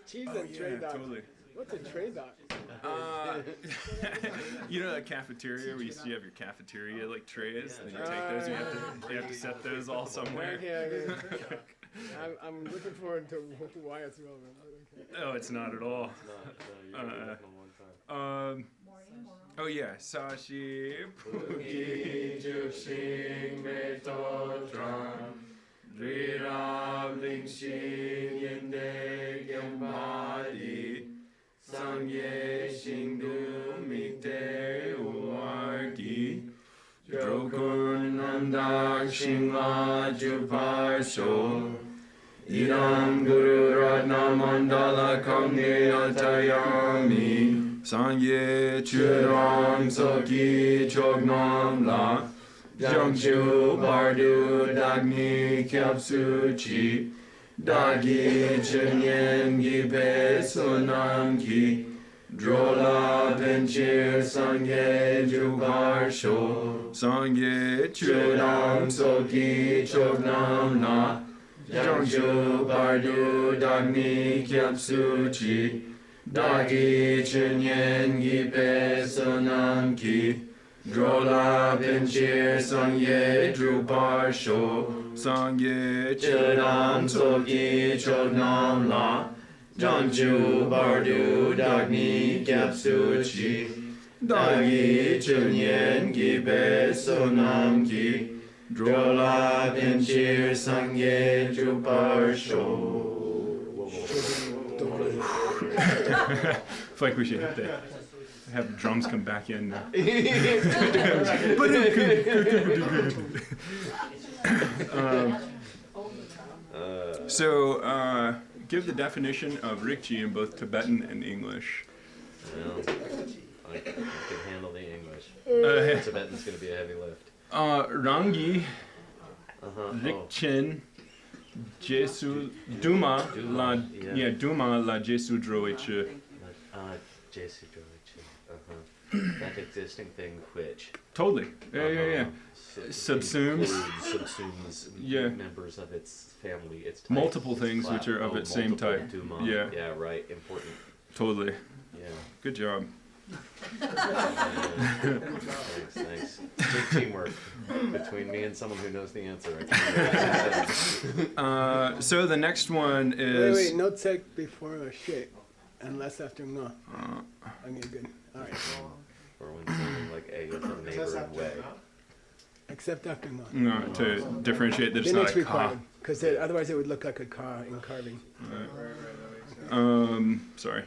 Cheese and tray dogs. Totally. What's a tray dog? You know that cafeteria where you have your cafeteria like trays, and then you take those, and you have to set those all somewhere. Okay. I'm looking forward to why it's relevant. Okay. Oh, it's not at all. Oh yeah, Sashi Pugi Juxing Metotram Rirab Lingshin Yende Gyambadi Sangye Shingdu Mikte Uargi Drokun Namdak Shingla Juparsho Idam Guru Ratna Mandala Kamni Atayami Sangye Churang Soki Chognam La Jangchu Bardu Dagni Kyapsu Chi Dagi Chunyen Gipe Sunam Ki Drola Benchir Sangye Jugar Sho Sangye Churang Soki Chognam La Jangchu Bardu Dagni Kyapsu Chi Dagi Chunyen Gipe Sonam Ki Drola Benchir Sangye Drupar Sho Sangye Chudam Soki Chognam La Jangchu Bardu Dagni Kyapsu Chi Dagi Chunyen Gipe Sonam Ki Drola Benchir Sangye Drupar Sho. I feel like we should have the drums come back in. So, give the definition of Rikchi in both Tibetan and English. Well, I can handle the English. Tibetan's going to be a heavy lift. Rangi, Rikchen, Jesu, Duma la Jesu droiche. Jesu droiche. That existing thing which. Totally. Yeah. Subsumes members of its family, its type, multiple things which are of its same type. Duma. Yeah, right. Important. Totally. Yeah. Good job. Thanks. Good teamwork between me and someone who knows the answer. So the next one is... Wait, no tzek before shit, unless after no. Okay, good. All right. Or when something like A is a neighboring way. Except after no. No, to differentiate that it's not a ka. Because otherwise it would look like a ka in carving. Sorry.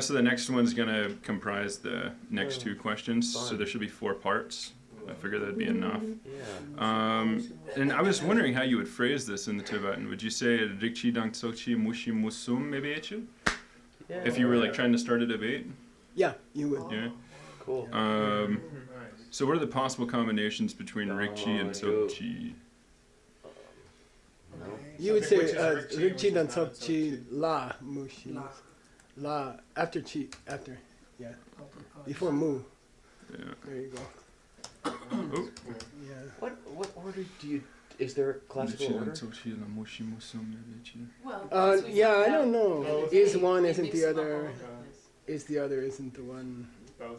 So the next one's going to comprise the next two questions. So there should be 4 parts. I figured that'd be enough. And I was wondering how you would phrase this in the Tibetan. Would you say Rikchi Dang Tsokchi Mushi Musum maybe Echu? If you were like trying to start a debate? Yeah, you would. Yeah. Cool. So what are the possible combinations between Rikchi and Tsokchi? You would say Rikchi Dang Tsokchi La Mushi. La after chi, after, yeah. Before mu. Yeah. There you go. Oh. Yeah. What order do you... Is there a classical order? Well, yeah, I don't know. Is one, isn't the other. Is the other, isn't the one.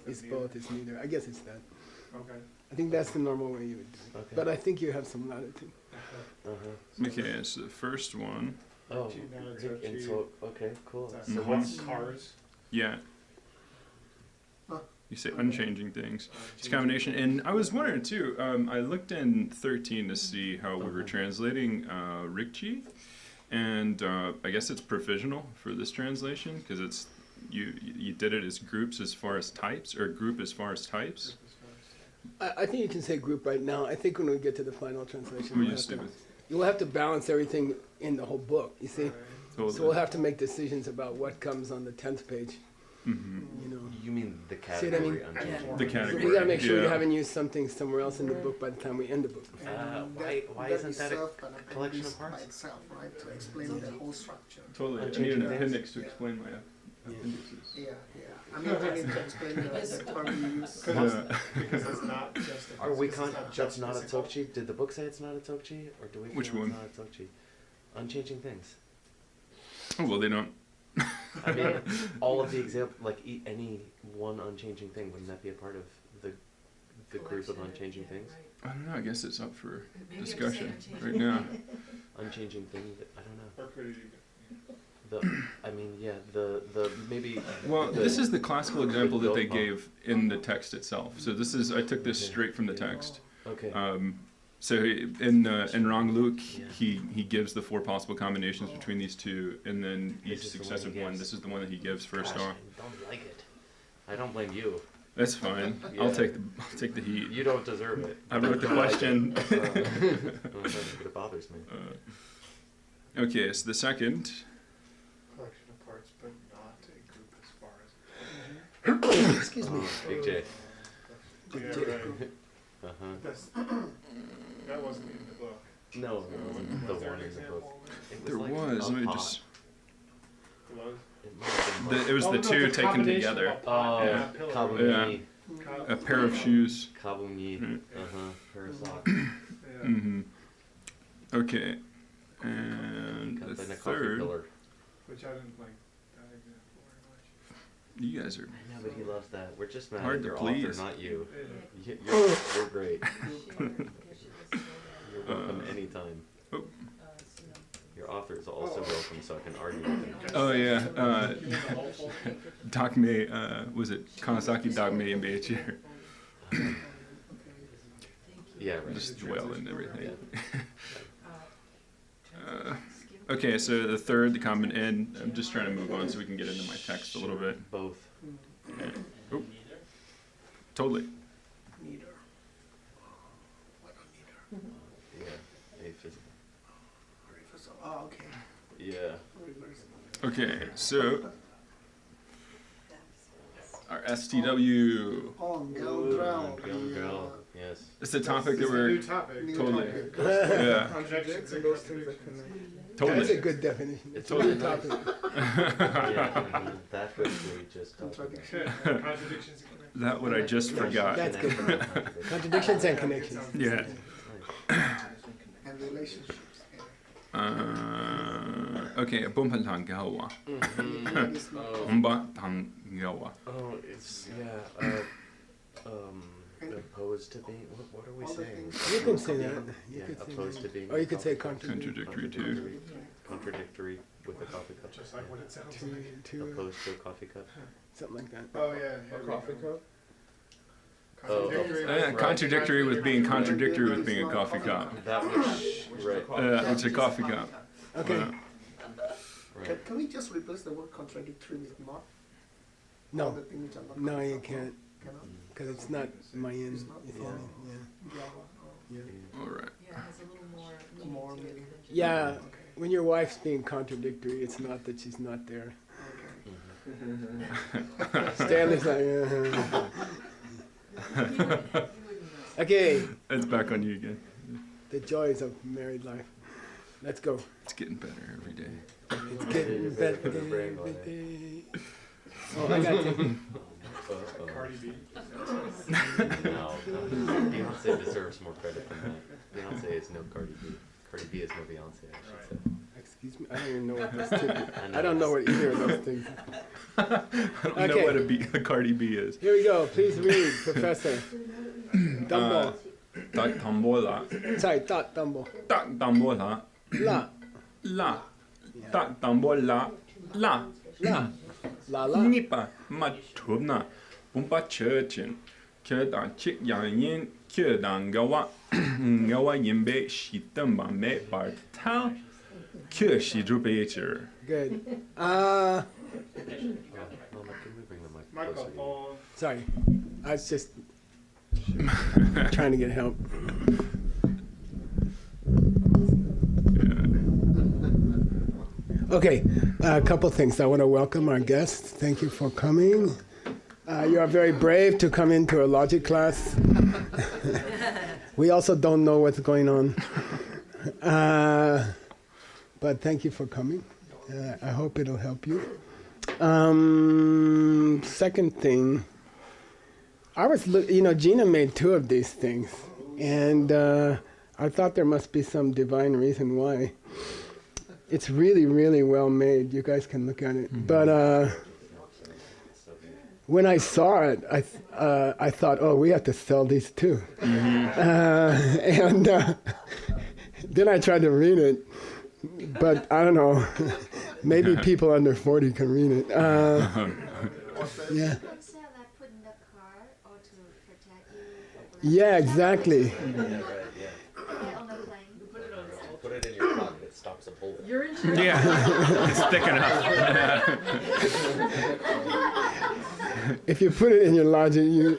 Is both, is neither. I guess it's that. Okay. I think that's the normal way you would do it. Okay. But I think you have some latitude. Okay, so the first one. Oh, okay, cool. So what's cars? Yeah. You say unchanging things. It's a combination. And I was wondering too, I looked in 13 to see how we were translating Rikchi. And I guess it's provisional for this translation because it's you did it as groups as far as types, or group as far as types. I think you can say group right now. I think when we get to the final translation, You will have to balance everything in the whole book, you see? Totally. So we'll have to make decisions about what comes on the 10th page. You know. You mean the category? See what I mean? Unchanging. The category. So we gotta make sure we haven't used something somewhere else in the book by the time we end the book. Why isn't that a collection of by parts? itself, right? To explain the whole structure. Totally. I need an appendix to explain my appendixes. Yeah. I mean, I need to explain the term you use. Because it's not just a... Are we that's not a Tsokchi? Did the book say it's not a Tsokchi? Or do we Which feel one? it's not a Tsokchi? Unchanging things. Oh, well, they don't I mean, all of the example, like any one unchanging thing, wouldn't that be a part of the group of unchanging things? I don't know. I guess it's up for discussion right now. Unchanging thing. I don't know. Or could it The maybe. Well, this is the classical example that they gave in the text itself. So this is, I took this straight from the text. Okay. So in Rang Luk, he gives the 4 possible combinations between these two, and then each successive one. This is the one that he gives first off. I don't like it. I don't blame you. That's fine. Yeah. I'll take the heat. You don't deserve it. I wrote the question. It bothers me. Okay, so the second. collection of parts, but not a group as far as. Excuse me. Big J. Yeah, right. Uh-huh. That wasn't in the book. No, it wasn't the Was there one an in the example? book. It There like was. a Let me pot. just. It was? It might have been It was the no, two it's a taken combination together. of a pot and Oh, a pillar. Kabuni. A pair of shoes. Kabuni. Right. Pair of socks. Yeah. Mm-hmm. Okay. And the Cut in a coffee third. pillar. Which I didn't like that example very much. You guys are. I know, but he loves that. We're just mad Hard at to your please. author, not you. Yeah. You're great. You're welcome anytime. Oh. Your author is also welcome, so I can argue with him. Oh yeah. You mean the hopeful? Dogme. Was it Kanasaki Dogme and Beiichi? Yeah, right. Just dwell and everything. Yeah. Okay, so the third, the common end. I'm just trying to move on so we can get into my text a little bit. Both. Oh, totally. Meter. Yeah. A physical. Oh, okay. Yeah. Reversible. Okay, so our STW. Oh, Girl. Yes. It's a topic that This is a we're new topic. totally. Yeah. Yeah, Contradictions and Those things that connect. That's a totally. good definition. It's It's a good totally topic. Yeah, and that goes we just talked about. Contradiction. Contradictions and connections. That what I just forgot. That's good. Contradictions and connections. Yeah. And relationships. Okay, bumpa tangawa. Oh. Bumpa tangawa. Oh, it's opposed to being. What are we saying? You can say that. You Yeah, could say opposed to that. being. Or you could say contradictory. Contradictory too. Contradictory with a coffee cup. Just like what it sounds To, like. to Opposed to a coffee cup. something like that. Oh, yeah. A coffee cup? Contradictory. Yeah, contradictory with being contradictory with being a coffee cup. That which right. It's a coffee cup. Okay. Right. Can we just replace the word contradictory with not? All No, the things which are not no, you contradictory. can't, Cannot? because it's not Mayan. It's not, If you yeah. mean, Java, yeah. All right. Yeah, it has a little more meaning More to it meaning. than just- Yeah, okay. when your wife's being contradictory, it's not that she's not there. Okay. Stanley's like, uh-huh. You wouldn't know. Okay, It's back on you again. the joys of married life. Let's go. It's getting better every day. It's getting better Put a brand on every it. day. Oh, I got to. Cardi B. No, Beyonce deserves more credit than that. Beyonce is no Cardi B. Cardi B is no Beyonce, I should say. Excuse me, I don't even know what those two. know. I don't know what either of those things. I don't know Okay. what a Cardi B is. Here we go. Please read, Professor. Dumbo. Tak tambola. Sorry, thought Dumbo. Tak tambola. La. La. Tak tambola. La. La. La la. Nipa matubna. Bumpa churchin. Kyo dan chik yang yin. Kyo dan gawa. Gawa yinbe shitamba me bartal. Kyo shi drubecher. Good. Mama, can we bring the mic closer to you? Microphone. Sorry. I was just trying to get help. Okay, a couple things. I want to welcome our guests. Thank you for coming. You are very brave to come into a logic class. We also don't know what's going on. But thank you for coming. I hope it'll help you. Second thing, I was, Gina made 2 of these things, and I thought there must be some divine reason why. It's really, really well made. You guys can look at it. But when I saw it, I thought, oh, we have to sell these too. And then I tried to read it, but I don't know. Maybe people under 40 can read it. Yeah. Yeah, exactly. Put it in your pocket, it stops a bullet. You're in charge. Yeah, it's thick enough. If you put it in your logic, you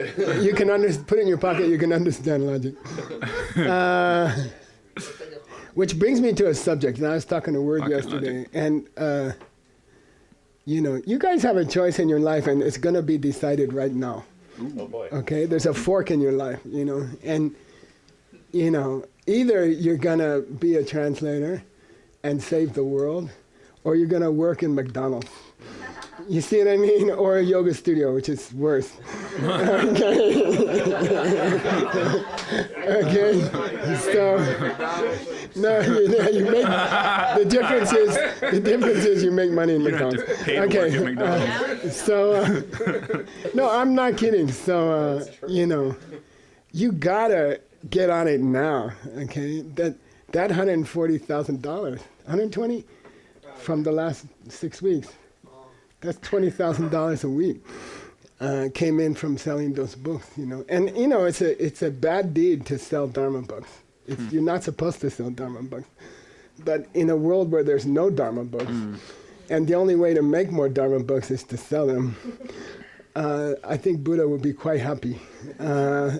can put it in your pocket. You can understand logic. Which brings me to a subject. And I was talking to Word yesterday, and you guys have a choice in your life, and it's gonna be decided right now. Oh boy. Okay, there's a fork in your life, and either you're gonna be a translator and save the world, or you're gonna work in McDonald's. You see what I mean? Or a yoga studio, which is worse. Okay. Okay. So, no, you make the difference is you make money in McDonald's. Okay. No, I'm not kidding. So, you gotta get on it now. Okay. That $140,000, 120 from the last 6 weeks. That's $20,000 a week. Came in from selling those books, and it's a bad deed to sell Dharma books. You're not supposed to sell Dharma books, but in a world where there's no Dharma books, and the only way to make more Dharma books is to sell them, I think Buddha would be quite happy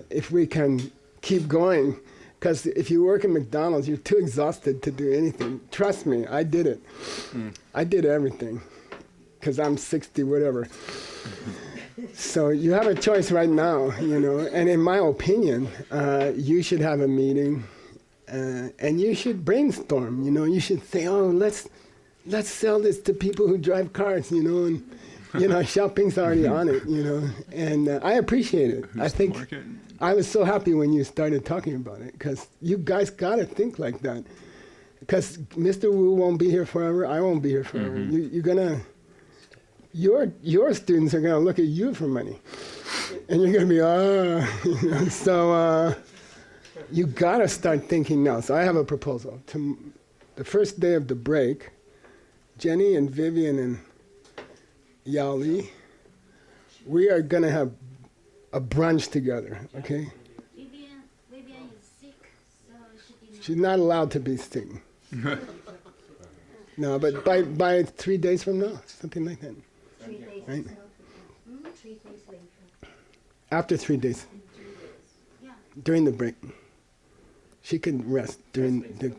if we can keep going. Because if you work at McDonald's, you're too exhausted to do anything. Trust me, I did it. I did everything. Because I'm 60, whatever. So you have a choice right now, and in my opinion, you should have a meeting, and you should brainstorm, you should say, oh, let's sell this to people who drive cars, and, shopping's already on it, and I appreciate it. I think I was so happy when you started talking about it, because you guys got to think like that. Because Mr. Wu won't be here forever, I won't be here forever. You're going to... Your students are going to look at you for money, and you're going to be So you got to start thinking now. So I have a proposal. The first day of the break, Jenny and Vivian and Yao Li, we are going to have a brunch together. Okay? Vivian is sick, so she's not allowed to be sick. No, but by 3 days from now, something like that. 3 days. Right. 3 days later. After 3 days. Yeah. During the break. She can rest during the...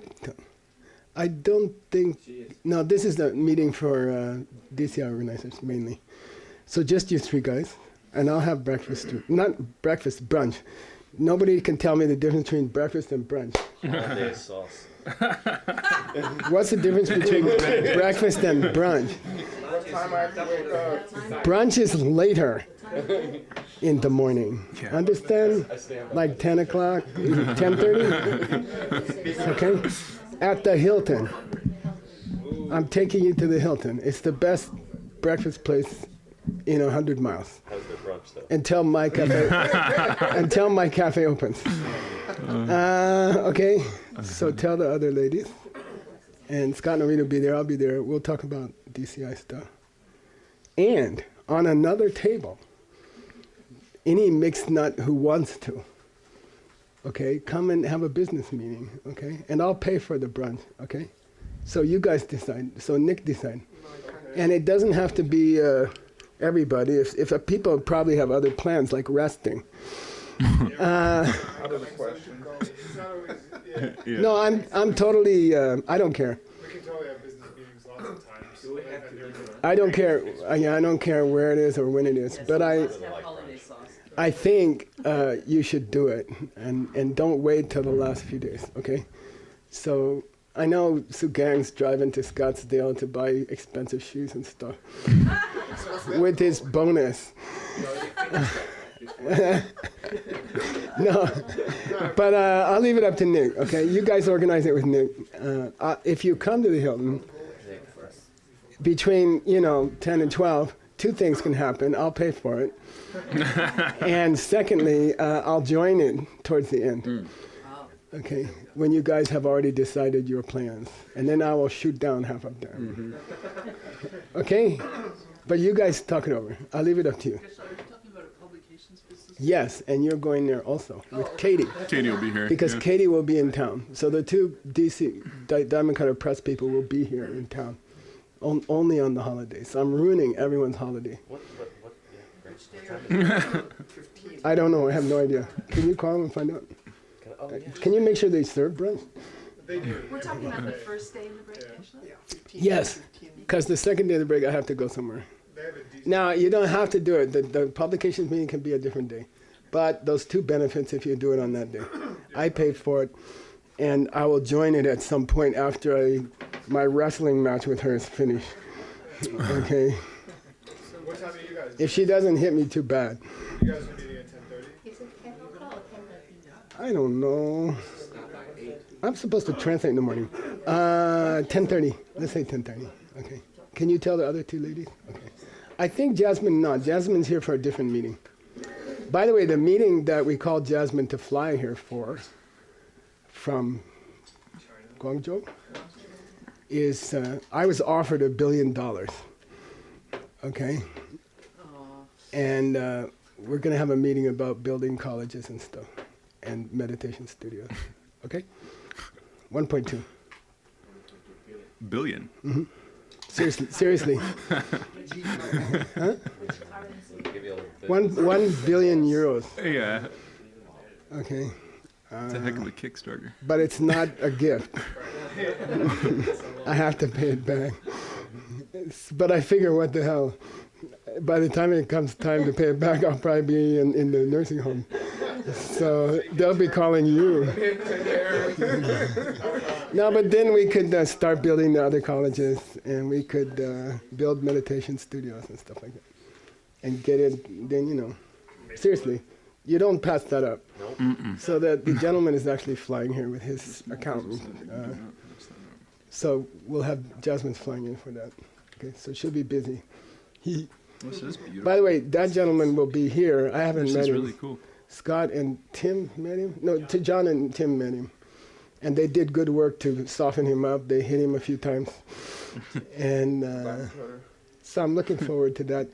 I don't think... No, this is the meeting for DCI organizers, mainly. So just you 3 guys, and I'll have breakfast too. Not breakfast, brunch. Nobody can tell me the difference between breakfast and brunch. Hollandaise sauce. What's the difference between breakfast and brunch? Brunch is later in the morning. Understand? Like 10 o'clock, 10:30? Okay? At the Hilton. I'm taking you to the Hilton. It's the best breakfast place in 100 miles. How's their brunch though? Until my cafe opens. Okay? So tell the other ladies. And Scott and Rita will be there, I'll be there. We'll talk about DCI stuff. And on another table, any mixed nut who wants to, okay, come and have a business meeting, okay? And I'll pay for the brunch, okay? So you guys decide. So Nick decide. And it doesn't have to be everybody. If people probably have other plans, like resting. Out of the question. Yeah. No, I'm totally, I don't care. We can totally have business meetings lots of times. I don't care. I don't care where it is or when it is. But I think you should do it, and don't wait till the last few days. Okay. So I know Sugang's driving to Scottsdale to buy expensive shoes and stuff with his bonus. No, but I'll leave it up to Nick. Okay, you guys organize it with Nick. If you come to the Hilton, between 10 and 12, two things can happen. I'll pay for it, and secondly, I'll join it towards the end. Okay, when you guys have already decided your plans, and then I will shoot down half of them. Okay, but you guys talk it over. I'll leave it up to you. Are you talking about a publications business? Yes, and you're going there also with Katie. Katie will be here. Because yeah. Katie will be in town. So the two DC Diamond Cutter Press people will be here in town. Only on the holidays. So I'm ruining everyone's holiday. What, yeah, great. Which day are they? 15. I don't know. I have no idea. Can you call them and find out? Oh, yeah. Can you make sure they serve brunch? They do. We're talking about the first day of the break, actually? Yeah, 15. Yes. 15. Because the second day of the break, I have to go somewhere. They have a decent. Now, you don't have to do it. The publications meeting can be a different day. But those two benefits if you do it on that day. I paid for it, and I will join it at some point after my wrestling match with her is finished. Okay? What time are you guys? If she doesn't hit me too bad. You guys are meeting at 10:30. Is it 10 o'clock or 10:30? I don't know. I'm supposed to translate in the morning. 10:30. Let's say 10:30. Okay. Can you tell the other two ladies? Okay. I think Jasmine not. Jasmine's here for a different meeting. By the way, the meeting that we called Jasmine to fly here for, from Guangzhou, is I was offered $1 billion. Okay. And we're going to have a meeting about building colleges and stuff, and meditation studios. Okay? 1.2. Billion. Seriously. Huh? Give you a little bit. 1 billion euros. Yeah, Okay. it's a heck of a Kickstarter. But it's not a gift. I have to pay it back. But I figure, what the hell? By the time it comes time to pay it back, I'll probably be in the nursing home. So they'll be calling you. No, but then we could start building the other colleges, and we could build meditation studios and stuff like that. And get it, then, seriously, you don't pass that up. So that the gentleman is actually flying here with his accountant. So we'll have Jasmine's flying in for that. Okay, so she'll be busy. This is beautiful. By the way, that gentleman will be here. I haven't This met is him. really cool. Scott and Tim met him. No, John and Tim met him. And they did good work to soften him up. They hit him a few times. And so I'm looking forward to that.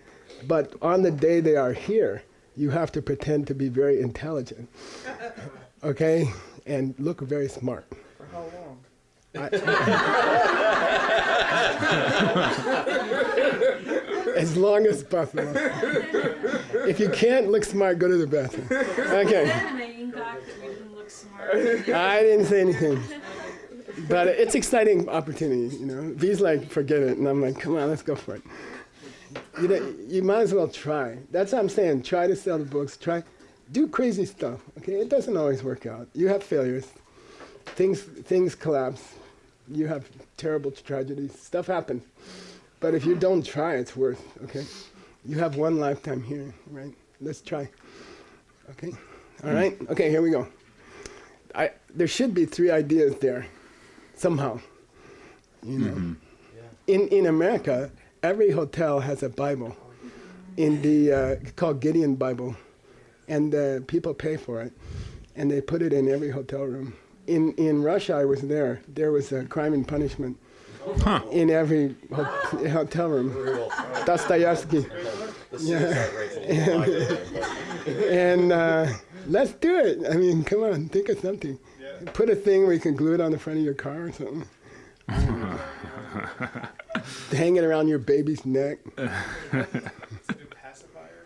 But on the day they are here, you have to pretend to be very intelligent. Okay? And look very smart. For how long? As long as possible. If you can't look smart, go to the bathroom. Okay. Animating Doc that we didn't look smart. I didn't say anything. But it's exciting opportunity, V's like, forget it. And I'm like, come on, let's go for it. You might as well try. That's what I'm saying. Try to sell the books. Do crazy stuff. Okay, it doesn't always work out. You have failures. Things collapse. You have terrible tragedies. Stuff happens. But if you don't try, it's worse. Okay, you have one lifetime here, right? Let's try. Okay, all right. Okay, here we go. There should be 3 ideas there, somehow. In America, every hotel has a Bible, called Gideon Bible, and people pay for it, and they put it in every hotel room. In Russia, I was there. There was a Crime and Punishment in every hotel room. Dostoevsky. The suicide rate's a little higher there, but- And let's do it. I mean, come on, think of something. Put a thing where you can glue it on the front of your car or something. Hang it around your baby's neck.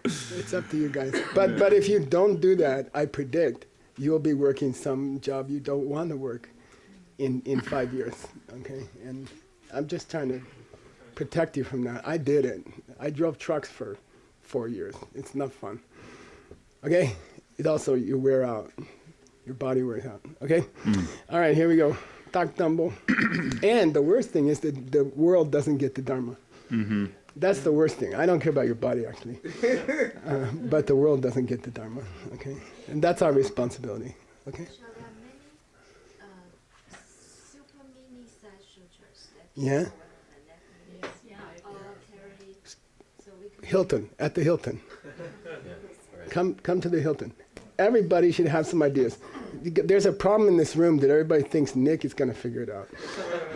It's up to you guys. But if you don't do that, I predict you will be working some job you don't want to work in 5 years. Okay, and I'm just trying to protect you from that. I did it. I drove trucks for 4 years. It's not fun. Okay, it also you wear out. Your body wears out. Okay, all right, here we go. Tak Dumbo. And the worst thing is that the world doesn't get the Dharma. That's the worst thing. I don't care about your body, actually. But the world doesn't get the Dharma, okay? And that's our responsibility, okay? So there are many super mini size sutras that Yeah? and that Yes, yeah, Hilton, at the Hilton. Yeah, right. Come to the Hilton. Everybody should have some ideas. There's a problem in this room that everybody thinks Nick is going to figure it out.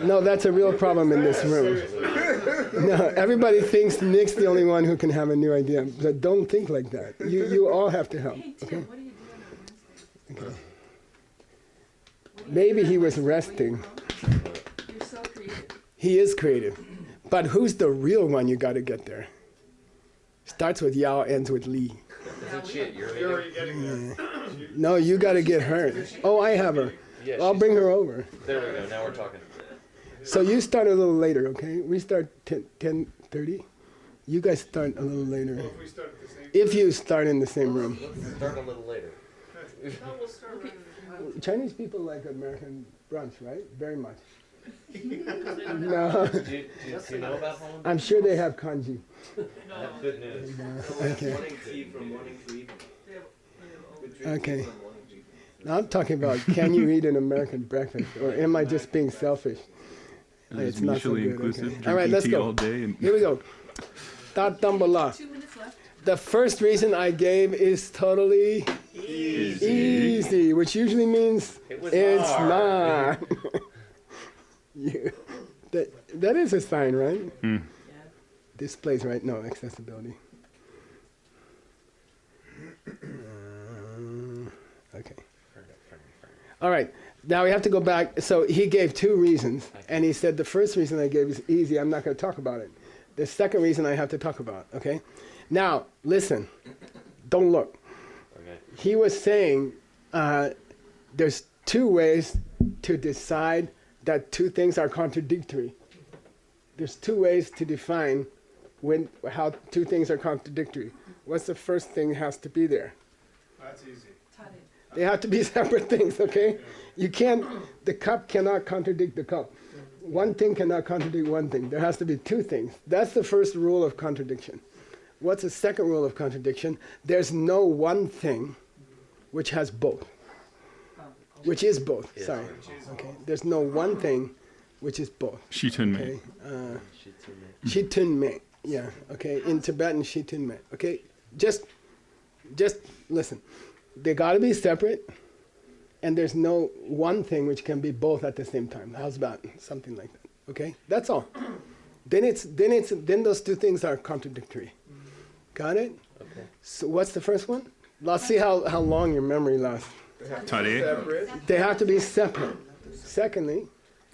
No, that's a real problem in this room. No, everybody thinks Nick's the only one who can have a new idea. But don't think like that. You all have to help. Hey, Tim, Okay? what are you doing on Wednesday? Okay. Maybe he was resting. You're so creative. He is creative. But who's the real one you got to get there? Starts with Yao, ends with Li. Isn't she at your You're meeting? already getting there. No, you got to get her. Oh, I have her. Yeah, I'll she's- bring her over. There we go, now we're talking. So you start a little later, okay? We start 10:30. You guys start a little later. Well, if we start at the same If you start in the same room. Let's start a little later. Chinese people like American brunch, right? Very much. No, Do you know about Holland? I'm sure they have kanji. I have good news. Okay. Morning tea from morning to evening. Good drink Okay. from morning to evening. Now I'm talking about, can you eat an American breakfast, or am I just being selfish? It's not so mutually good. inclusive. Okay. All right, let's tea all go. day and Here we go. Ta Tambala. 2 minutes left. The first reason I gave is totally easy, which usually means It was it's hard. not. That is a sign, right? Hmm. Displays, right? No, accessibility. Okay. All right. Now we have to go back. So he gave 2 reasons, and he said the first reason I gave is easy. I'm not going to talk about it. The second reason I have to talk about. Okay. Now listen. Don't look. Okay. He was saying there's 2 ways to decide that 2 things are contradictory. There's 2 ways to define how 2 things are contradictory. What's the first thing has to be there? That's easy. Tade. They have to be separate things, okay? You can't, the cup cannot contradict the cup. One thing cannot contradict one thing. There has to be 2 things. That's the first rule of contradiction. What's the second rule of contradiction? There's no one thing which has both. Which is both, Yes. sorry. Okay, there's no one thing which is both. Shitunmei. Okay, Shitsume. shitunme, yeah, okay, in Tibetan shitunme, okay? Just listen. They gotta be separate, and there's no one thing which can be both at the same time. How's about something like that, okay? That's all. Then those 2 things are contradictory. Got it? Okay. So what's the first one? Let's see how long your memory lasts. Tade. They have to be separate. Secondly,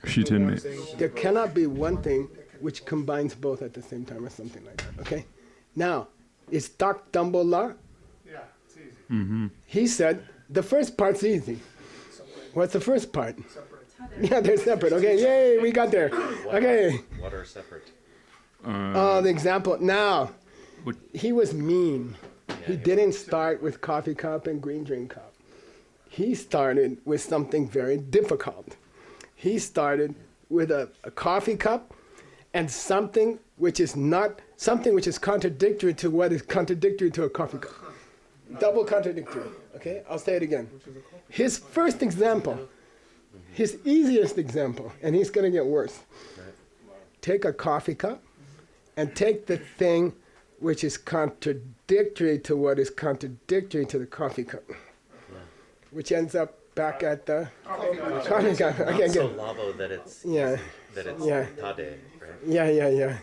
Shitunmei. there cannot be one thing which combines both at the same time or something like that, okay? Now, is Tak Dambola? Yeah, it's easy. Mm-hmm. He said, the first part's easy. What's the first part? Tade. Yeah, they're separate. Okay, yay, we got there. Okay. What are separate? Oh, the example. Now, What- he was mean. He he didn't start with coffee cup and green drink cup. He started with something very difficult. He started with a coffee cup and something which is contradictory to what is contradictory to a coffee cup. Double contradictory. Okay, I'll say it again. His first example, his easiest example, and he's going to get worse. Take a coffee cup and take the thing which is contradictory to what is contradictory to the coffee cup, which ends up back at the coffee cup. Okay, Not so good. lavo that it's Yeah, Yeah. tade, right? yeah.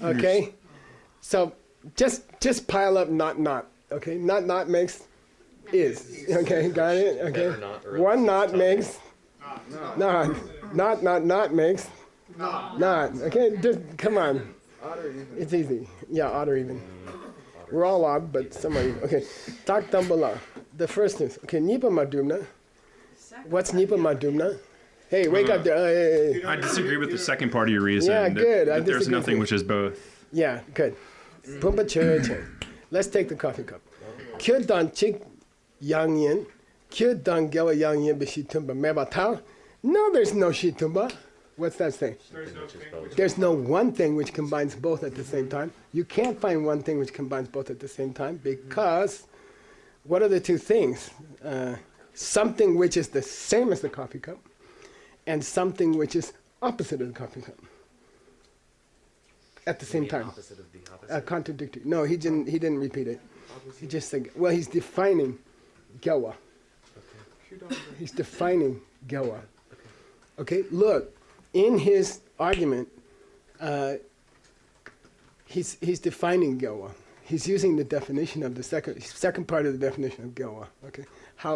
Okay, so just pile up not. Okay, not makes is. Okay, got it. Okay, Never not or one else not it's tade. makes not makes not. Okay, just come on. It's easy. Yeah, odd or even. We're all odd, but some are even. Okay, Tak Tambala. The first is, okay, Nipa Madumna. Second. What's Nipa Madumna? Hey, wake up there. Hey. I disagree with the second part of your reason. Yeah, that- good. I that there's disagree nothing too. which is both. Yeah, good. Pumpa che. Let's take the coffee cup. Kyo dan chik yang yin. Kyo dan gewa yang yin bishitumba meba tao. No, there's no shitumba. What's that say? There's no thing which There's no one thing which combines both at the same time. You can't find one thing which combines both at the same time because what are the 2 things? Something which is the same as the coffee cup and something which is opposite of the coffee cup. at the same time. Opposite of the opposite. Contradictory. No, he didn't repeat it. He just said, well, he's defining Gewa. He's defining Gewa. Okay, look, in his argument, he's defining Gewa. He's using the definition of the second part of the definition of Gewa. Okay,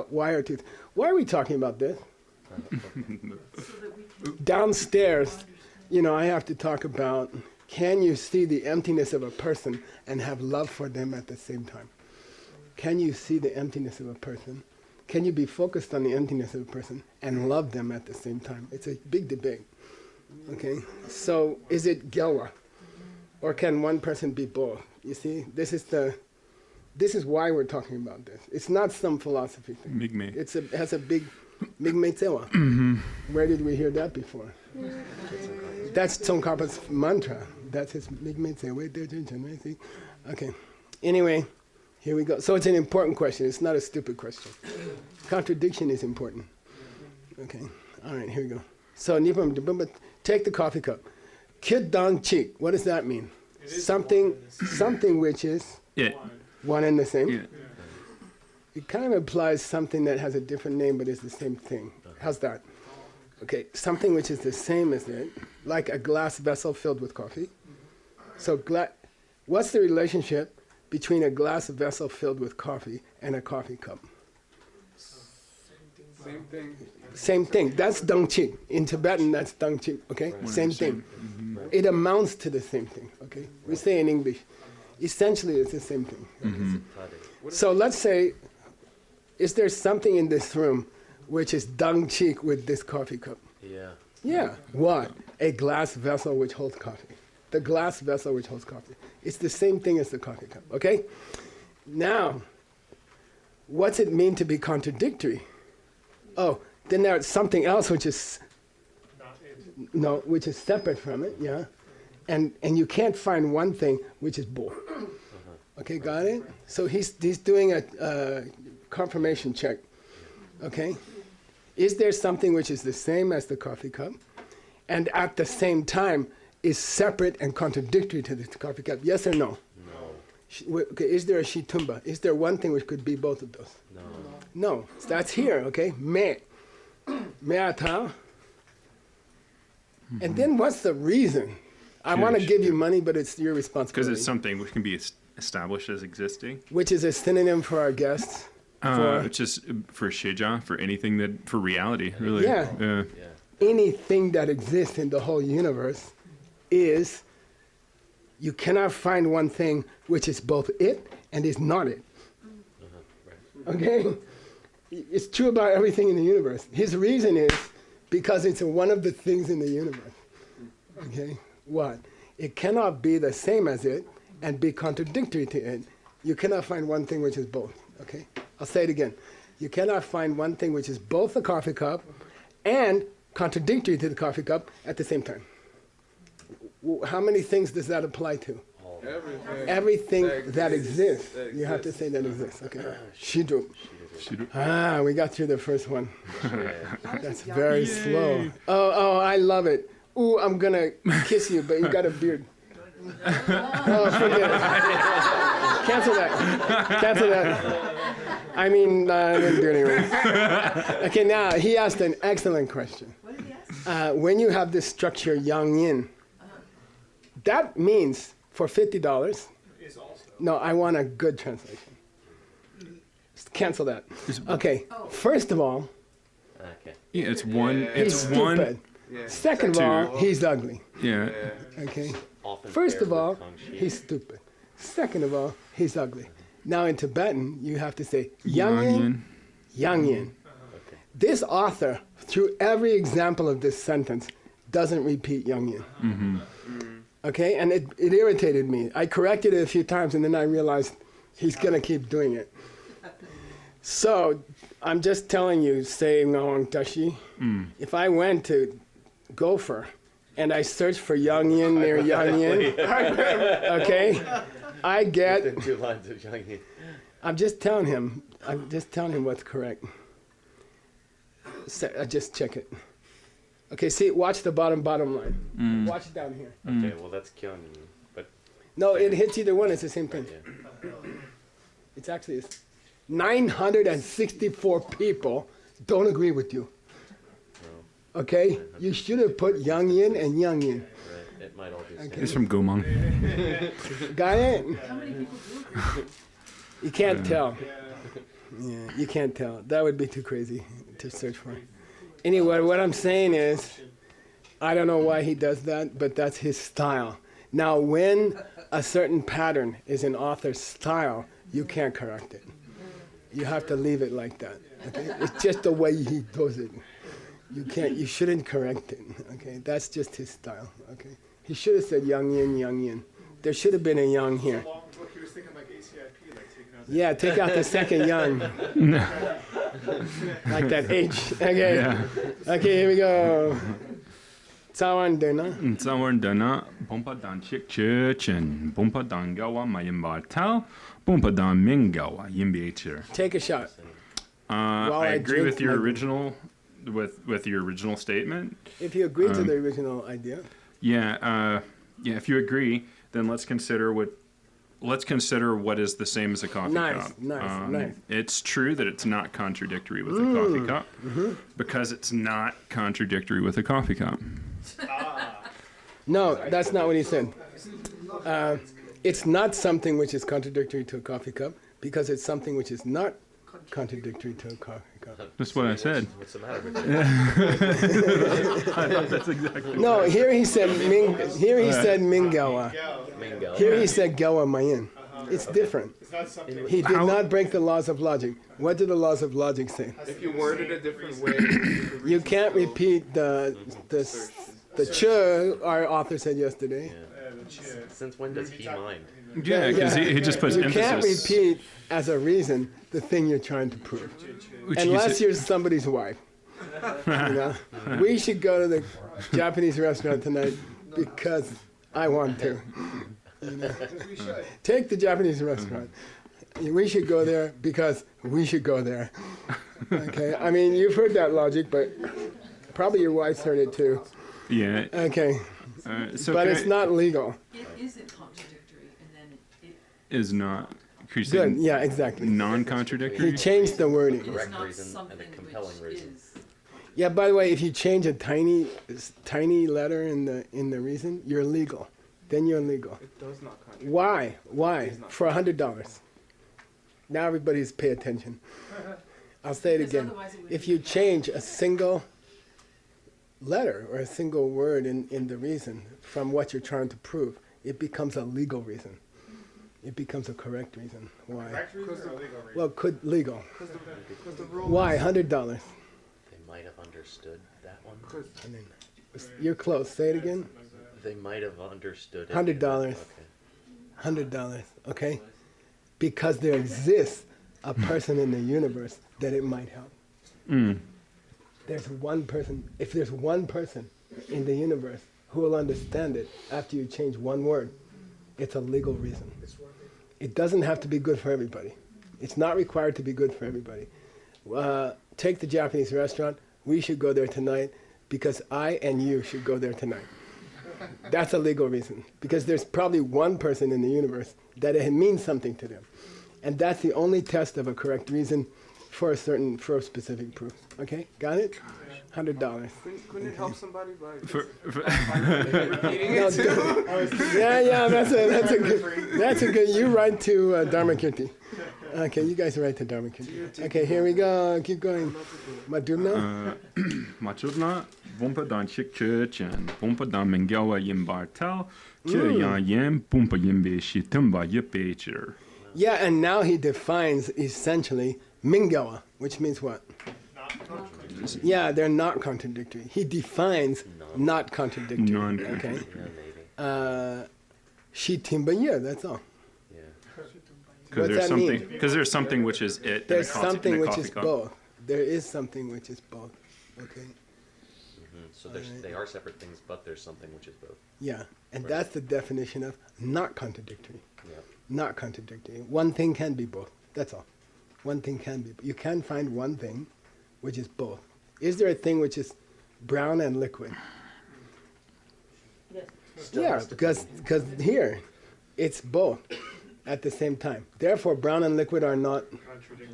why are tooth? Why are we talking about this? Downstairs, I have to talk about, can you see the emptiness of a person and have love for them at the same time? Can you see the emptiness of a person? Can you be focused on the emptiness of a person and love them at the same time? It's a big debate. Okay, so is it Gewa? Or can one person be both? You see, this is why we're talking about this. It's not some philosophy thing. Migme. It has a big Migme Tsewa. Where did we hear that before? That's Tsongkhapa's mantra. That's his Migme Tsewa. See? Okay. Anyway, here we go. So it's an important question. It's not a stupid question. Contradiction is important. Okay. All right, here we go. So Nipam, take the coffee cup. Kidang chik. What does that mean? Something which is one and the same. Yeah. It kind of implies something that has a different name but is the same thing. How's that? Okay, something which is the same as it, like a glass vessel filled with coffee. So what's the relationship between a glass vessel filled with coffee and a coffee cup? Same thing. Same thing. That's dangchik. In Tibetan, that's dangchik. Okay, same thing. It amounts to the same thing. Okay, we say in English. Essentially, it's the same thing. Okay? So let's say, is there something in this room which is dangchik with this coffee cup? Yeah. Yeah. What? A glass vessel which holds coffee. The glass vessel which holds coffee. It's the same thing as the coffee cup. Okay. Now, what's it mean to be contradictory? Oh, then there's something else which is which is separate from it, yeah. And you can't find one thing which is both. Okay, got it? So he's doing a confirmation check. Okay? Is there something which is the same as the coffee cup and at the same time is separate and contradictory to the coffee cup? Yes or no? No. Okay, is there a shitumba? Is there one thing which could be both of those? No. No, so that's here, okay? Me ata. And then what's the reason? I want to give you money, but it's your responsibility. Because it's something which can be established as existing. Which is a synonym for our guests. It's just for shija, for anything for reality, really. Yeah. Anything that exists in the whole universe is, you cannot find one thing which is both it and is not it. Okay? It's true about everything in the universe. His reason is because it's one of the things in the universe. Okay? What? It cannot be the same as it and be contradictory to it. You cannot find one thing which is both. Okay? I'll say it again. You cannot find one thing which is both a coffee cup and contradictory to the coffee cup at the same time. How many things does that apply to? Everything that exists. You have to say that exists. Okay. Shidru. We got through the first one. That's very slow. Oh, I love it. Ooh, I'm gonna kiss you, but you got a beard. Oh, forget it. Cancel that. I mean, I didn't do it anyway. Okay, now he asked an excellent question. What did he ask? When you have this structure yang yin, that means for $50. Is also. No, I want a good translation. Cancel that. Okay. First of all, Okay. Yeah, it's one. he's It's one. stupid. Second of all, he's ugly. Yeah. Okay. Often First paired of all, with Kang Shi. he's stupid. Second of all, he's ugly. Now in Tibetan, you have to say yang yin, yang yin. Okay. This author, through every example of this sentence, doesn't repeat yang yin. Okay, and it irritated me. I corrected it a few times, and then I realized he's gonna keep doing it. So I'm just telling you, say Ngawang Tashi, if I went to Gopher and I searched for yang yin near yang yin, okay, I get. Within 2 lines of Yang Yin. I'm just telling him what's correct. Just check it. Okay, see, watch the bottom line. Watch it down here. Okay, well that's Kyung Yin. No, it hits either one. It's the same thing. Yeah. It's actually 964 people don't agree with you. No, Okay? You should have put Yang Yin and Yang Yin. right. It might all be. Okay. He's from Gomong. Got it? How many people do agree? You can't tell. Yeah, you can't tell. That would be too crazy to search for. Anyway, what I'm saying is, I don't know why he does that, but that's his style. Now, when a certain pattern is an author's style, you can't correct it. You have to leave it like that. Okay? It's just the way he does it. You shouldn't correct it. Okay? That's just his style. Okay? He should have said Yang Yin, Yang Yin. There should have been a Yang here. Long book, he was thinking like ACIP, like taking out. Yeah, take out the second Yang. Like that H. Okay. Yeah. Okay, here we go. Tsawon Dena. Tsawon Dana, Bompa Dan Chik Churchen, Bompa Dan Gawa Mayin Bartal, Bompa Dan Mingawa Yimbiacher. Take a shot. While I I agree drink with your my- original, with your original statement. If you agree to the original idea. Yeah, if you agree, then let's consider what is the same as a coffee Nice, cup. nice. It's true that it's not contradictory with a coffee cup because it's not contradictory with a coffee cup. No, that's not what he said. It's not something which is contradictory to a coffee cup because it's something which is not contradictory to a coffee cup. That's what I said. What's the matter with you? I thought that's exactly. No, here he said Mingawa. Mingo. Here he said Gawa Mayin. It's different. It's not something. He did not break the laws of logic. What do the laws of logic say? If you word it a different way, You can't repeat the ch our author said yesterday. Since when does he mind? Yeah, because he just puts You emphasis. can't repeat as a reason the thing you're trying to prove. which he Unless said- you're somebody's wife. You know? We should go to the Japanese restaurant tonight because I want to. You know? Take the Japanese restaurant. We should go there because we should go there. Okay? I mean, you've heard that logic, but probably your wife's heard it too. Yeah. Okay. So But can it's I- not legal. It isn't contradictory, and then it is not. Good. Yeah, exactly. Non-contradictory. He changed the wording. is Correct not reason and a something compelling which reason. is. Yeah, by the way, if you change a tiny letter in the reason, you're legal. Then you're legal. it does not contradict. Why? Why? For $100. Now everybody's pay attention. I'll say it Because again. otherwise it would If be you contradictory. change a single letter or a single word in the reason from what you're trying to prove, it becomes a legal reason. It becomes a correct reason. Why? Correct reason or legal reason? Well, legal. Because the rule Why? is- $100. They might have understood that one. I mean, you're close. Say it again. They might have understood it. $100. Okay. $100. Okay? Because there exists a person in the universe that it might help. Mm. There's one person. If there's one person in the universe who will understand it after you change one word, it's a legal reason. It doesn't have to be good for everybody. It's not required to be good for everybody. Take the Japanese restaurant. We should go there tonight because I and you should go there tonight. That's a legal reason because there's probably one person in the universe that it means something to them. And that's the only test of a correct reason for a specific proof. Okay, got it? $100. Couldn't it help somebody by Repeating No, it too? yeah, that's a good. You write to Dharmakirti. Okay, you guys write to Dharmakirti. Okay, here we go. Keep going. Madhumna. Machudna, Bumpa Dan Chik Churchen, Bumpa Dan Mengawa Yimbartel, Yan Yim, Bumpa Yimbe Shitumba Yipacher. Yeah, and now he defines essentially Mingawa, which means what? Yeah, they're not contradictory. He defines not contradictory. Non-contradictory. Okay. Yeah, maybe. Shitimba, that's all. Yeah. What's that mean? Because there's something which is it. There's in a something which coffee is cup. both. There is something which is both. Okay. So they are separate things, but there's something which is both. Yeah, and Right. that's the definition of not contradictory. Yeah. Not contradictory. One thing can be both. That's all. One thing can be. You can find one thing which is both. Is there a thing which is brown and liquid? Yeah, because here, it's both at the same time. Therefore, brown and liquid are not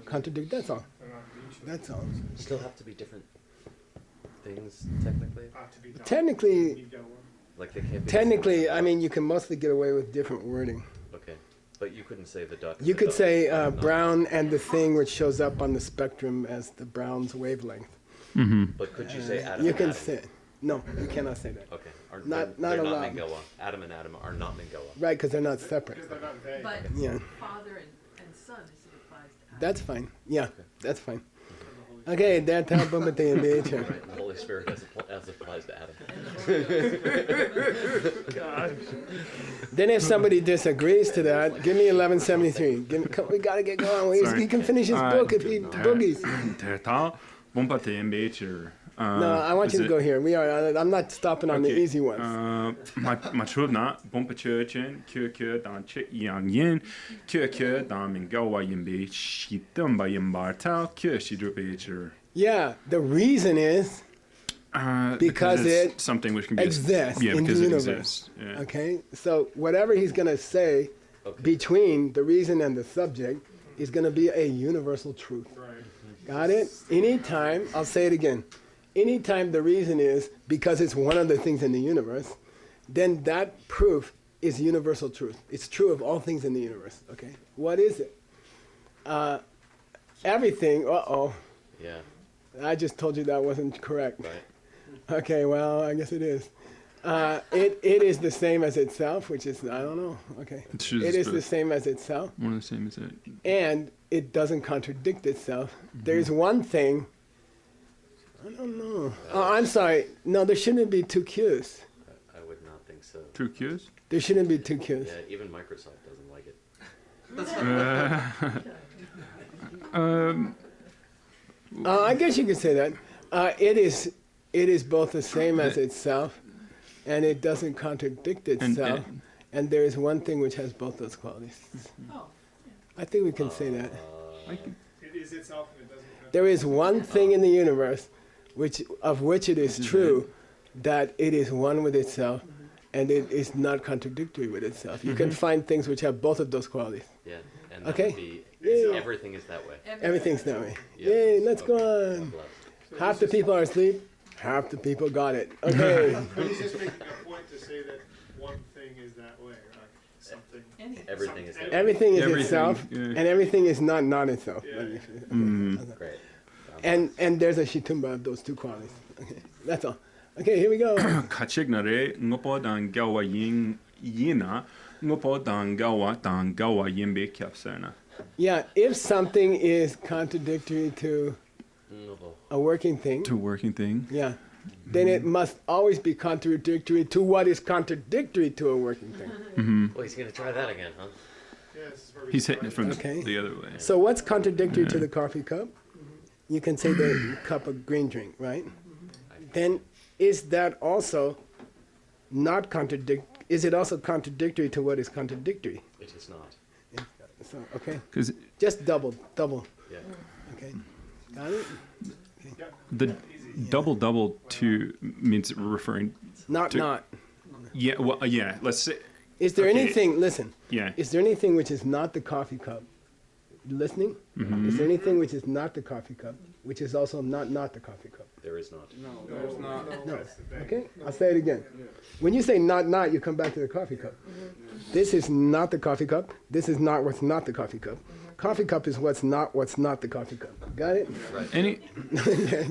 Contradiction. That's all. They're not mutual. That's all. Still have to be different things, technically? Ought to be done. Technically, You've got one. Like they can't be... technically, I mean, you can mostly get away with different wording. Okay. But you couldn't say the duck... You could say no. brown and the thing which shows up on the spectrum as the brown's wavelength. But could you say atom You and can atom? say, no, you cannot say that. Okay. Not they're allowed. not Mengelwa. Atom and atom are not Mengelwa. Right, because they're not separate. Because they're not vague. But Yeah, father and son is it applies to Adam. that's fine. Yeah, that's fine. Okay, that's how Bumbate and Right, nature. and the Holy Spirit as applies to Adam. Then if somebody disagrees to that, give me 1173. We gotta get going. Sorry. He can finish his book if he boogies. No, I want you to go here. I'm not stopping on the easy ones. Yeah, the reason is because it's it something which can be exists yeah, in because the it universe. exists. Yeah. Okay, so whatever he's going to say Okay. between the reason and the subject is going to be a universal truth. Right. Got it? Anytime, I'll say it again. Anytime the reason is because it's one of the things in the universe, then that proof is universal truth. It's true of all things in the universe. Okay, what is it? Everything. Yeah. I just told you that wasn't correct. Right. Okay, well, I guess it is. It is the same as itself, which is, I don't know. Okay. It's just It is the both. same as itself, One of the same as it. and it doesn't contradict itself. There's one thing, I don't know. Oh, I'm sorry. No, there shouldn't be two Qs. I would not think so. Two Qs? There shouldn't be two Qs. Yeah, even Microsoft doesn't like it. I guess you could say that. It is both the same as itself, and it doesn't contradict itself. And there is one thing which has both those qualities. Oh, I think we can say that. It is itself and it doesn't have There is one thing in the universe of which it is true that it is one with itself, and it is not contradictory with itself. You can find things which have both of those qualities. Yeah. And that Okay. would be... Yay. Everything is that way. Everything's that way. Yeah. Yay, let's go Okay. on. I'm blessed. Half the people are asleep, half the people got it. Okay. But he's just making a point to say that one thing is that way, or something. Everything is that way. Everything is Everything, itself, yeah. and everything is not itself. Yeah. Great. And there's a shitumba of those two qualities. Okay, that's all. Okay, here we go. Kachignare ngopo dan gawa yin yina ngopo dan gawa yimbe kyapsana. Yeah, if something is contradictory to a working thing, To working thing. yeah, then it must always be contradictory to what is contradictory to a working thing. Well, he's going to try that again, huh? Yeah, this is where we He's start. hitting it from Okay. the other way. So what's contradictory to the coffee cup? You can say the cup of green drink, right? Then is that also not is it also contradictory to what is contradictory? It is not. So, okay, Because just double, Yeah. okay. Got it? the double to means referring. Not. Yeah. Well. Yeah. Let's say. Is there Okay. anything, listen, Yeah. is there anything which is not the coffee cup? Listening? Is there anything which is not the coffee cup, which is also not the coffee cup? There is not. No, that's the thing. Okay, I'll say it again. When you say not, you come back to the coffee cup. This is not the coffee cup. This is not what's not the coffee cup. Coffee cup is what's not the coffee cup. Got it? Any.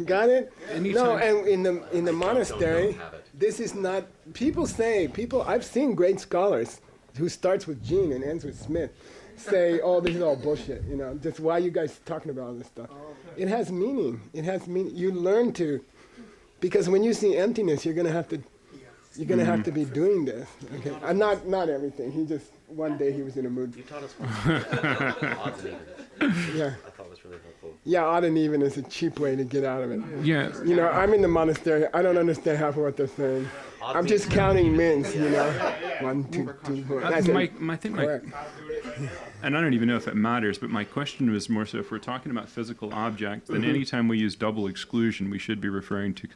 Got it? No, Anytime. and in the monastery, don't have it. this is not. I've seen great scholars who starts with Gene and ends with Smith say, "Oh, this is all bullshit." You know, just why are you guys talking about all this stuff? It has meaning. It has meaning. You learn to, because when you see emptiness, you're gonna have to be doing this. Okay, not everything. He just one day he was in a mood. You taught us one. Odds and evens. Yeah, I thought was really helpful. yeah. Odd and even is a cheap way to get out of it. Yeah. You know, I'm in the monastery. I don't understand half of what they're saying. Odd I'm just means- counting mints. You know, 1, 2, 3, 4. That's it. My thing. Correct. And I don't even know if it matters, but my question was more so if we're talking about physical objects, then anytime we use double exclusion, we should be referring to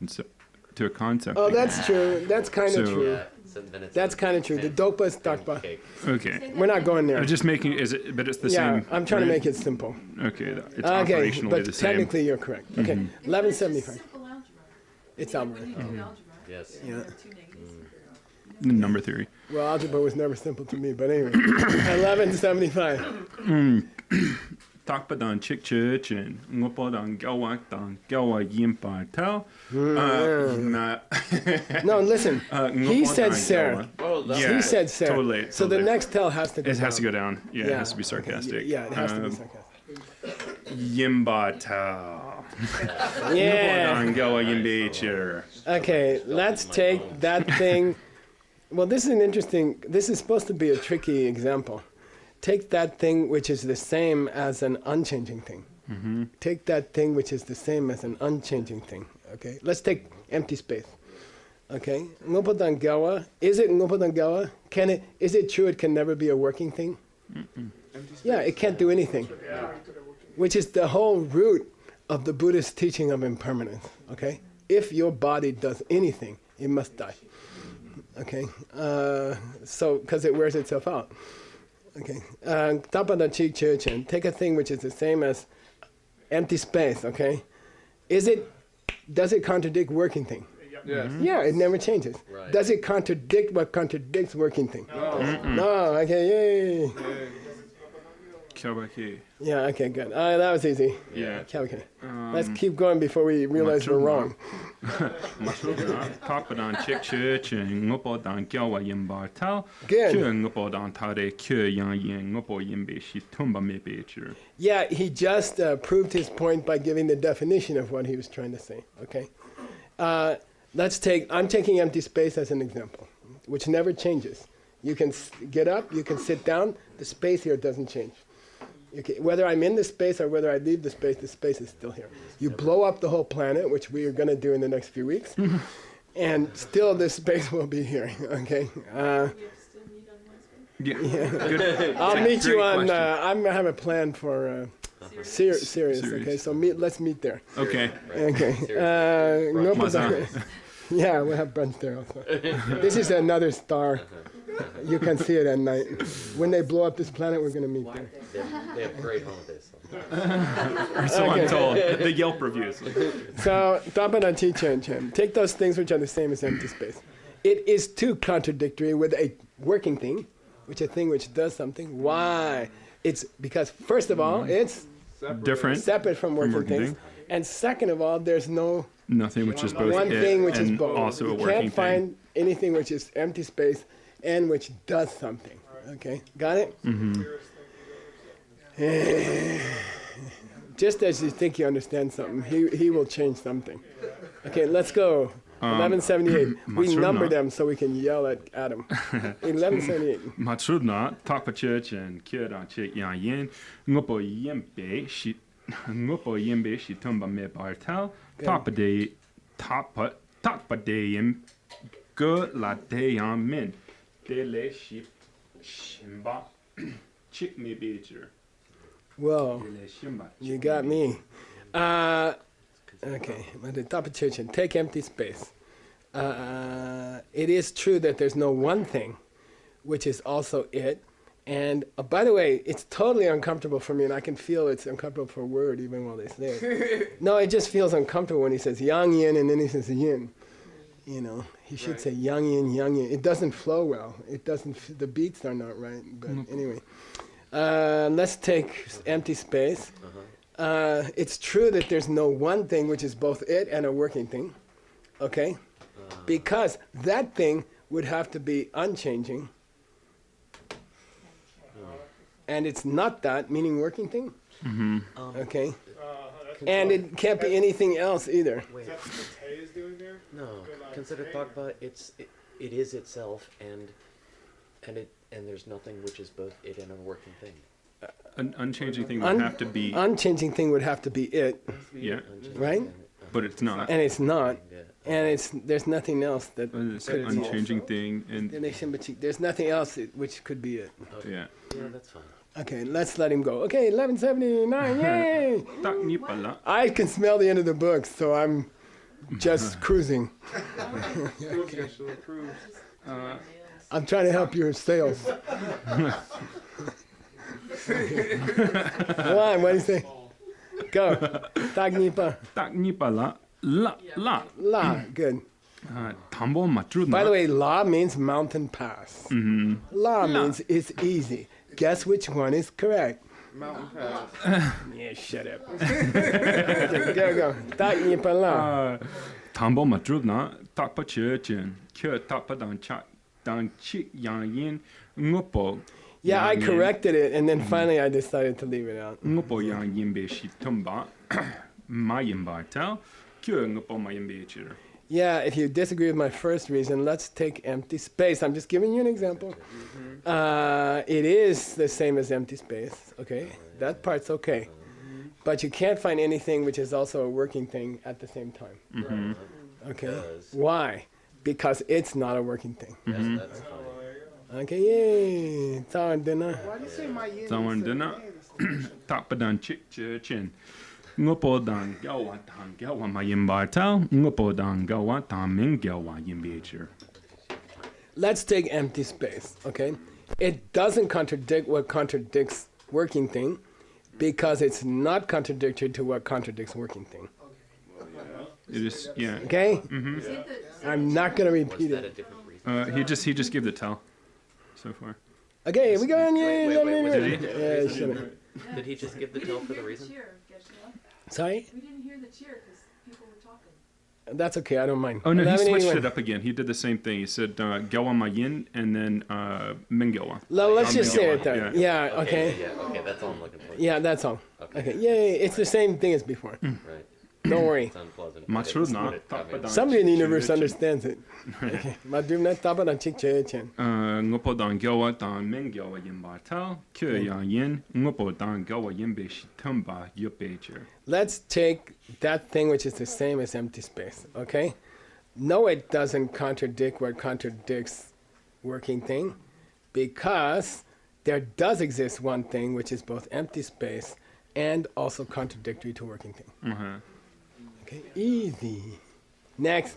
to a concept. Oh, again. that's true. That's kind of So- true. Yeah, so then it's That's kind of true. The dopa is takpa. cake. Okay. We're not going there. I'm just making, but it's the Yeah, same. I'm trying to right? make it simple. Okay, it's Okay, operationally but the same. technically you're correct. Okay, Mhm. 1175. Simple algebra. It's When algebra. you do algebra, Yes. you Yeah. have two negatives. Number theory. Well, algebra was never simple to me, but anyway. 1175. Takpa dan chik church and ngopo dan gawak dan gawa yimpa tau. No, listen. He said Sarah. Yeah, He said Sarah. totally, So the totally. next tell has to go It has to down. go down. Yeah, it has to be okay, sarcastic. Yeah, it has to be Um, sarcastic. Yimba tau. Yeah. Dan gawa yimbe chir. Okay, let's take that thing. Well, this is supposed to be a tricky example. Take that thing which is the same as an unchanging thing. Mm-hmm. Take that thing which is the same as an unchanging thing. Okay, let's take empty space. Okay, ngopodan gawa. Is it ngopodan gawa? Is it true it can never be a working thing? Yeah, it can't do anything. Which is the whole root of the Buddhist teaching of impermanence. Okay, if your body does anything, it must die. Okay, so because it wears itself out. Okay, tapada chi churchen. Take a thing which is the same as empty space. Okay, does it contradict working thing? Yes. Yeah, it never changes. Right. Does it contradict what contradicts working thing? No. Okay, yay. Kyabaki. Yeah. Okay, good. That was easy. Yeah. Okay. Let's keep going before we realize we're wrong. Takpa dan chik church and ngopo dan gawa yimba tau. Good. Kyo ngopo dan tare kyo yang yin ngopo yimbe shi tumba me chir. Yeah, he just proved his point by giving the definition of what he was trying to say. Okay. I'm taking empty space as an example, which never changes. You can get up, you can sit down, the space here doesn't change. Whether I'm in the space or whether I leave the space is still here. You blow up the whole planet, which we are going to do in the next few weeks, and still this space will be here, okay? Yeah. Good. I'll meet you Great on, question. I'm going to have a plan for Sirius, okay? So let's meet there. Okay. Okay. No Maza. Yeah, we'll have brunch there also. This is another star. You can see it at night. When they blow up this planet, we're going to meet there. They have great holidays. So Okay. I'm told. The Yelp reviews. So, Tapada Chi Chen Chen. Take those things which are the same as empty space. It is too contradictory with a working thing, which a thing which does something. Why? It's because, first of all, it's Different. separate from working working things. thing. And second of all, there's no Nothing which is both one it thing which is and both. also a You working can't find anything which is empty space and which does something. Okay, got it? Mm-hmm. Just as you think you understand something, he will change something. Okay, let's go. 1178. We Matsuna. number them so we can yell at Adam. 1178. Matsuna, Takpa Church and Kyo dan chik yang yin ngopo yimbe shi tumba me tau. Takpa de yim go la de yang min. De le shi shimba chik me chir. Whoa, De le shimba. you got me. Okay, but the top of church and take empty space. It is true that there's no one thing, which is also it. And by the way, it's totally uncomfortable for me, and I can feel it's uncomfortable for a word even while they say it. No, it just feels uncomfortable when he says yang yin and then he says yin. You know, he should say yang yin, yang yin. It doesn't flow well. It doesn't. The beats are not right. But anyway, let's take empty space. It's true that there's no one thing which is both it and a working thing, okay? Because that thing would have to be unchanging. And it's not that, meaning working thing, okay? And it can't be anything else either. Wait, Is that what Tay is doing there? no. Consider Takpa. It is itself, and there's nothing which is both it and a working thing. An unchanging thing would have to be, Unchanging thing would have to be it, yeah, right? but it's not. And it's not. And there's nothing else that It's could an unchanging thing, and there's nothing else which could be it. yeah. Yeah, that's fine. Okay, let's let him go. Okay, 1179, yay! Tak ni pala. I can smell the end of the book, so I'm just cruising. I'm trying to help your sales. One, what do you say? Go. Tak nipa. Tak nipa la. La, good. Tambo matrudna. By the way, la means mountain pass. La means it's easy. Guess which one is correct? Mountain pass. Yeah, shut up. There we go. Tak nipa la. Tambo matrudna. Tak pa churchin. Kyo tak pa dan chik yang yin. Ngopo. Yeah, I corrected it, and then finally I decided to leave it out. Ngopo yang yin be shi tumba. Ma yin ba tell. Kyo ngopo ma yin be chir. Yeah, if you disagree with my first reason, let's take empty space. I'm just giving you an example. It is the same as empty space, okay? That part's okay. But you can't find anything which is also a working thing at the same time. Okay? Why? Because it's not a working thing. Yes, that's funny. Okay, yay. Tsawon dinner. Why do you say my yin? Tsawon dinner. Tak pa dan chik chin. Ngopo dan gawa tan gawa ma yin ba tell. Ngopo dan gawa tan min gawa yin be chir. Let's take empty space, okay? It doesn't contradict what contradicts working thing because it's not contradictory to what contradicts working thing. It is, yeah. Okay? Is it the I'm not going to Was repeat that a it. different reason? He just gave the tell so far. Okay, we go on. Wait, did he? Yeah, shut up. Did he just give the We tell didn't for the hear reason? cheer, Geshe-la. Sorry? We didn't hear the cheer because people were talking. That's okay, I don't mind. Oh no, he switched 1181. it up again. He did the same thing. He said gawa ma yin and then min gawa. Let's just say it Yeah. then. Yeah, okay. Yeah, okay, that's all I'm looking for. Yeah, that's all. Okay. Okay, yay, it's the same thing as before. Right. Don't worry. It's unpleasant. Matrudna. Somebody in the universe understands it. Okay. Madumna tapa na chik che chen. Ngopo dan gawa dan min gawa yin ba tell. Kyo yang yin. Ngopo dan gawa yin be shi tumba yup be chir. Let's take that thing which is the same as empty space, okay? No, it doesn't contradict what contradicts working thing because there does exist one thing which is both empty space and also contradictory to working thing. Okay, easy. Next.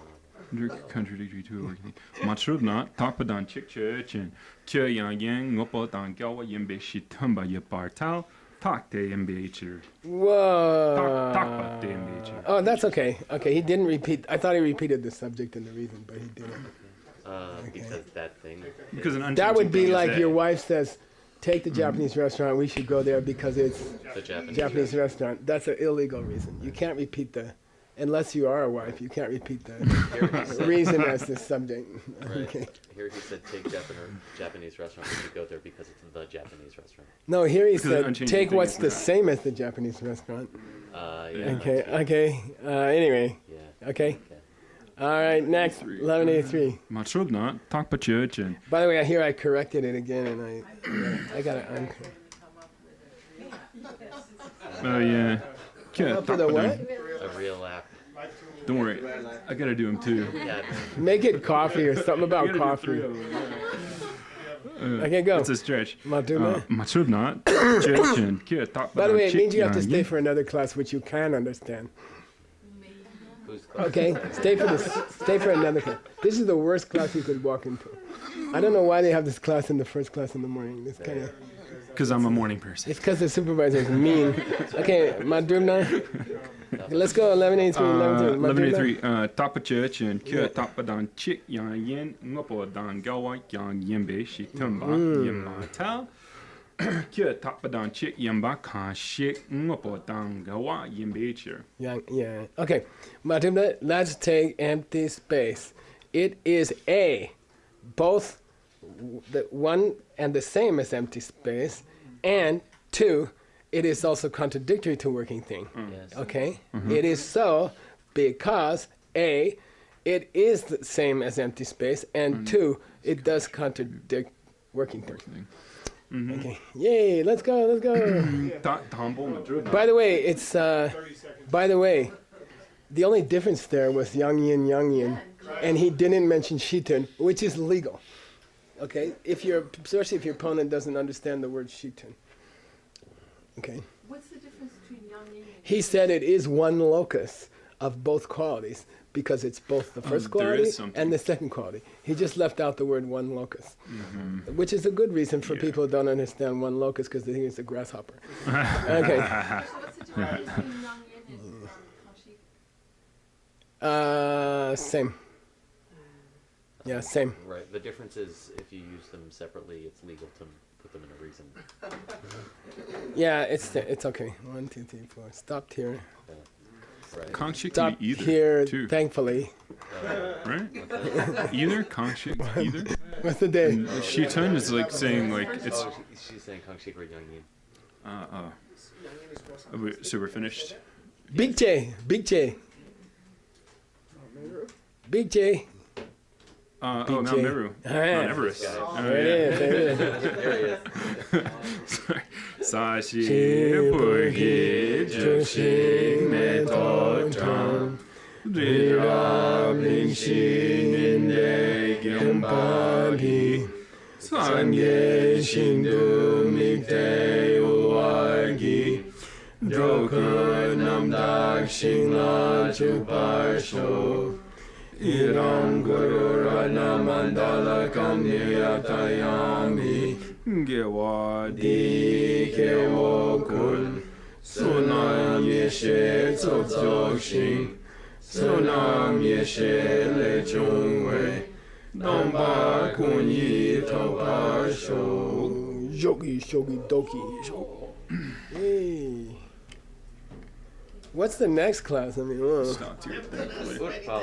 Contradictory to working. Matrudna. Tak pa dan chik chin. Kyo yang yin. Ngopo dan gawa yin be shi tumba yup ba tell. Tak de yin be chir. Whoa. Tak pa de yin be chir. Oh, that's okay. Okay, he didn't repeat. I thought he repeated the subject and the reason, but he didn't. Because that thing. Because an That unchanging would be thing is like A. your wife says, take the Japanese restaurant, we should go there because it's The Japanese. Japanese restaurant. That's an illegal reason. You can't repeat unless you are a wife, you can't repeat the Here he said, reason as the subject. right. Okay. Here he said take Japanese restaurant. We should go there because it's the Japanese restaurant. No, here he Because an said, unchanging take thing what's is the that. same as the Japanese restaurant. Yeah. Okay, okay. Anyway, Yeah. okay. Okay. All right, next, 1183. Matrudna. Tak pa chin. By the way, I hear I corrected it again, and I got to Come up with Oh yeah. Kyo up tak with a pa what? dan. A real app. Don't worry. I gotta do them too. Yeah. Make it coffee or something I about gotta do coffee. 3 of them. Yeah. Okay, go. It's a stretch. Matuna. Matrudna. Chin. Kyo tak pa By the dan way, it chik means you have to yang stay yin. for another class which you can understand. Who's close? Okay, stay for another class. This is the worst class you could walk into. I don't know why they have this class in the first class in the morning. This kind of. Because I'm a morning person. It's because the supervisor is mean. Okay, Madrumna. Let's go. 1183. 1183. Tak pa chin. Kyo tak pa dan chik yang yin. Ngopo dan gawa yang yin be shi tumba yin ma tell. Kyo tak pa dan chik yin ba kan shik. Ngopo dan gawa yin be chir. Yeah. Okay, Madrumna. Let's take empty space. It is both the one and the same as empty space, and 2, it is also contradictory to working thing. Yes. Okay? It is so because A, it is the same as empty space, and 2, it does contradict working thing. Okay. Yay, let's go. Tak humble Matrudna. By the way, it's 30 seconds. by the way, the only difference there was yang yin, and he didn't mention shitun, which is legal. Okay? Especially if your opponent doesn't understand the word shitun. Okay? What's the difference between yang yin and He said it is one locus of both qualities because it's both the first there quality is something. and the second quality. He just left out the word one locus, which is a good reason for Yeah. people who don't understand one locus because they think it's a grasshopper. Okay. So what's the difference between Yang Yin and Kangxi? Same. Yeah, same. Right. The difference is if you use them separately, it's legal to put them in a reason. Yeah, it's okay. 1, 2, 3, 4. Stopped here. Right. Kangxi can Stopped be either, here, too, thankfully. right? Either Kangxi, either. What's the day? And Shitun is like saying like it's. Oh, she's saying Kangxi or Yang Yin. So we're finished. Big J. Big J. Big J. Oh, Big Mount J. Meru. Ah, yeah. Mount Everest. Oh, There it is. There it is. There he is. Sashi Purgi Juxing Meto Chang Rirabling Shin Ninde Gyambagi Sangye Shindu Mikte Uwagi Joku Namdak Shingla Chuparsho Iram Guru Rana Mandala Kamniyatayami Gewadi Kewokul Sunam Yeshe Tsoktsokshing Sunam Yeshe Lechungwe Domba Kunyi Topasho Yogi, shogi, doki. Hey. What's the next class? I mean, Stopped here, thankfully. I'll